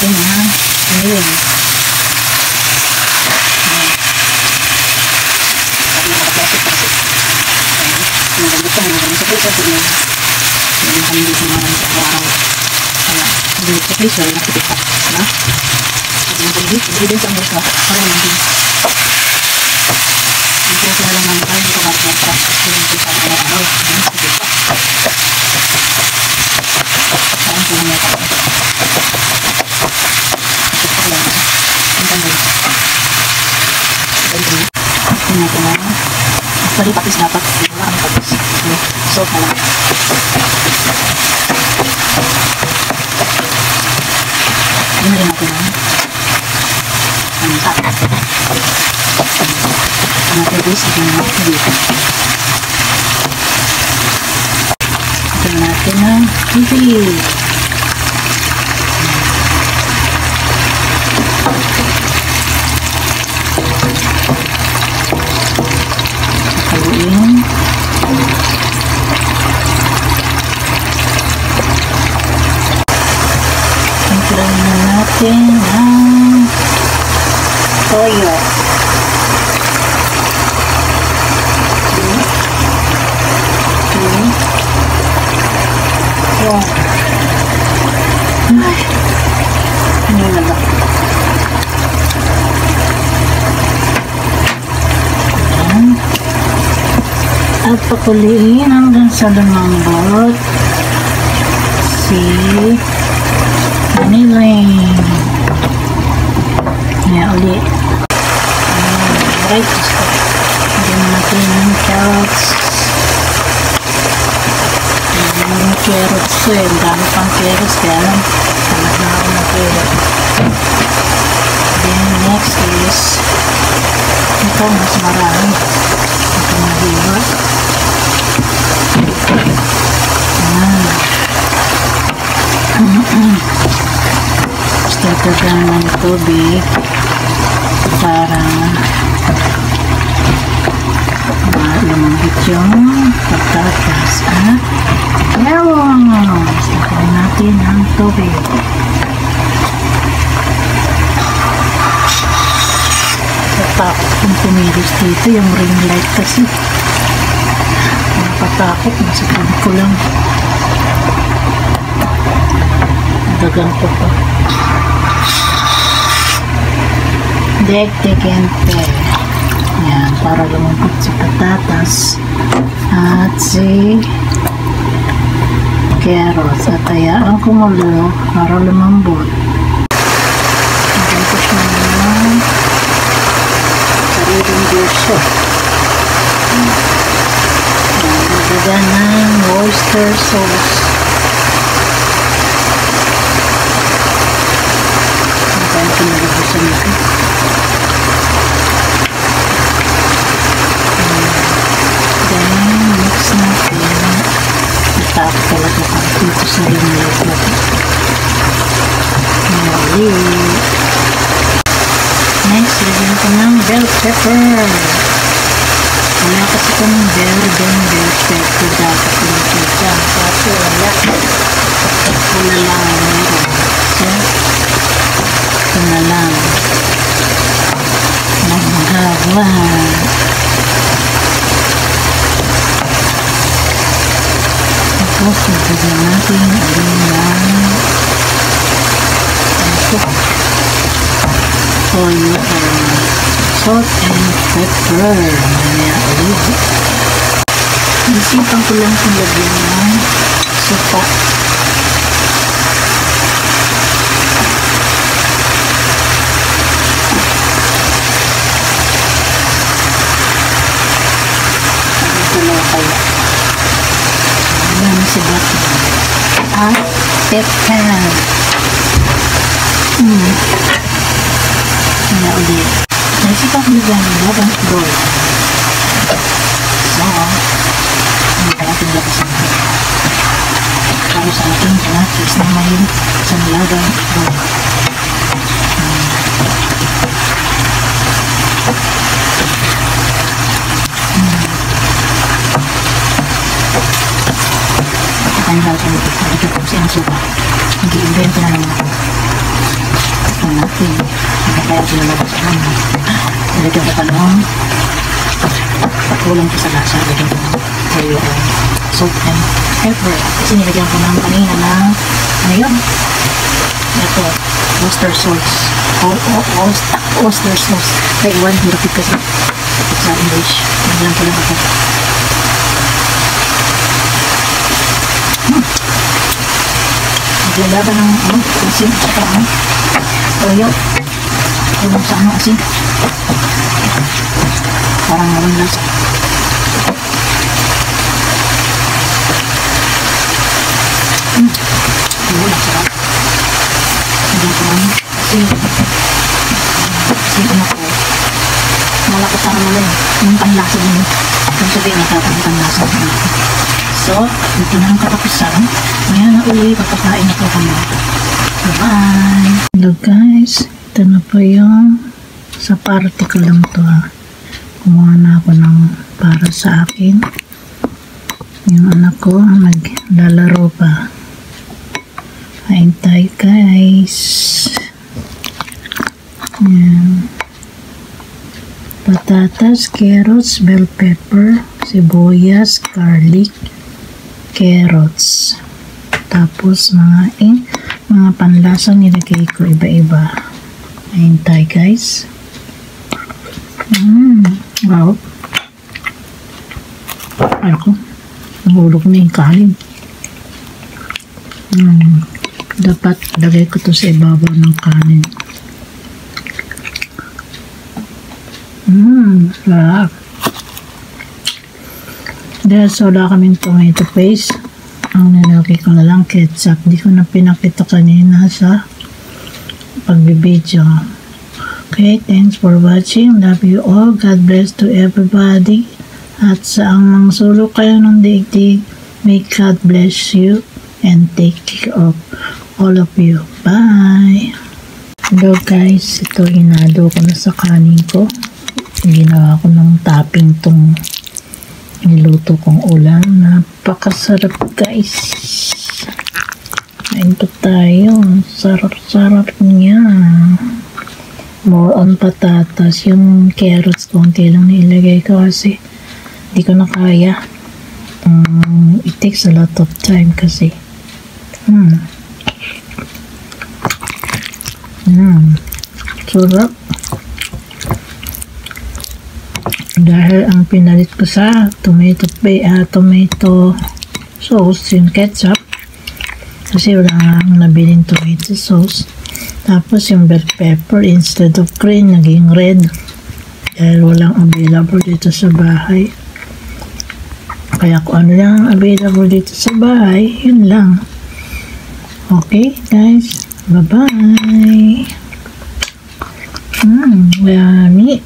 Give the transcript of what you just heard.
natin ang milk. Actually, patis dapat. Wala kami patis. So, salt na lang. Hindi na rin natin ang salt. Ang natin is ito na dito. Ito na natin ang kiwi. Natin ang toyo. Ano na ba? At pakuliin hanggang sa lumambot si vanillin. Kaya ulit. Right. Lagyan natin ng carrots. Yung carrots ko eh. Dami pang carrots. Kaya lang. Salat na ako ng carrots. Then next is ito mas marami. Ito na hiwa. Gusto ito ng tubig para lumambot yung patatas at melon. Sakayin natin ang tubig. Natakot kung pumilis dito yung ring light kasi. Napatakot, masakit ko lang. Gaganto pa. Dek-dekente. Yan, para lumambot si patatas at si carrots. At hayaan kumulo para lumambot. Ganito siya ng sariling gusto. Nagdagan ng oyster sauce. Pinagabusan ito. Then, mix natin. Itap talaga ang dito sa rinlit natin. Next, lagyan ko ng bell pepper. Wala kasi kong bell pepper. Dapat lang ito dyan. Kaso wala. Wala lang meron. So, ito na lang nagmahaba. Tapos nagdagyan natin alin ng toyo salt and pepper. Mamaya ulit. Isipan ko lang kung lagyan ng suka. Ayan si Bati. At pepper. Kaya ulit. Naisipan ko nila ng labang gold. So, hindi ka natin labasan. Para sa ating kinatis na mahilig sa labang gold. Ang natin ito kung saan suka. Hindi-invento na naman ako. natin. Kaya pinalabas ko na. Nilagyan ko pa ng kulang ko sa lasa. Nilagyan ko ng salt and pepper. Kasi nilagyan ko ng kanina ng ngayon. Ito, oyster sauce. Oyster sauce. Taiwan, hirap kasi sa English. Nilagyan ko lang ito. Nilagyan ng asin at saka toyo. Tulong sa asin. Parang naroon lasa. Ayun, ang sarap. Nilagyan ko ng asin. Asin ko. Malakas sa lang. Yung panlasa din. Kung sabihin natin panlasa din. So, ito na ang katapusan. Ngayon na uli, papakain ako kami. Bye-bye! Hello guys, ito na po yung sa party ko lang to ha. Kumuha na ako ng para sa akin. Yung anak ko maglalaro pa. Kain tayo guys. Yan. Patatas, carrots, bell pepper, sibuyas, garlic, carrots. Tapos mga panlasa nilagay ko iba-iba. Ayun tayo guys. Wow. Ako. Nahulog na yung kanin. Dapat lagay ko to sa ibabaw ng kanin. Sarap. Dahil wala kaming tomato paste, ang nilagay ko na lang ketchup. Di ko na pinakita kanina sa pagbibideo. Okay, thanks for watching. Love you all. God bless to everybody. At sa ang mga sulok kayo ng daigdig, may God bless you and take care of all of you. Bye! Hello guys, ito hinalo ko na sa kanin ko. Ginawa ko ng topping tong niluto kong ulam. Napakasarap guys. Kain pa tayo. Sarap-sarap niya. More on patatas. Yung carrots konti lang nilagay ko kasi di ko na kaya. It takes a lot of time kasi. Sarap. Dahil ang pinalit ko sa tomato sauce, yung ketchup. Kasi wala nga akong nabiling tomato sauce. Tapos yung bell pepper, instead of green, naging red. Dahil walang available dito sa bahay. Kaya kung ano lang available dito sa bahay, yun lang. Okay, guys. Bye-bye. Yummy.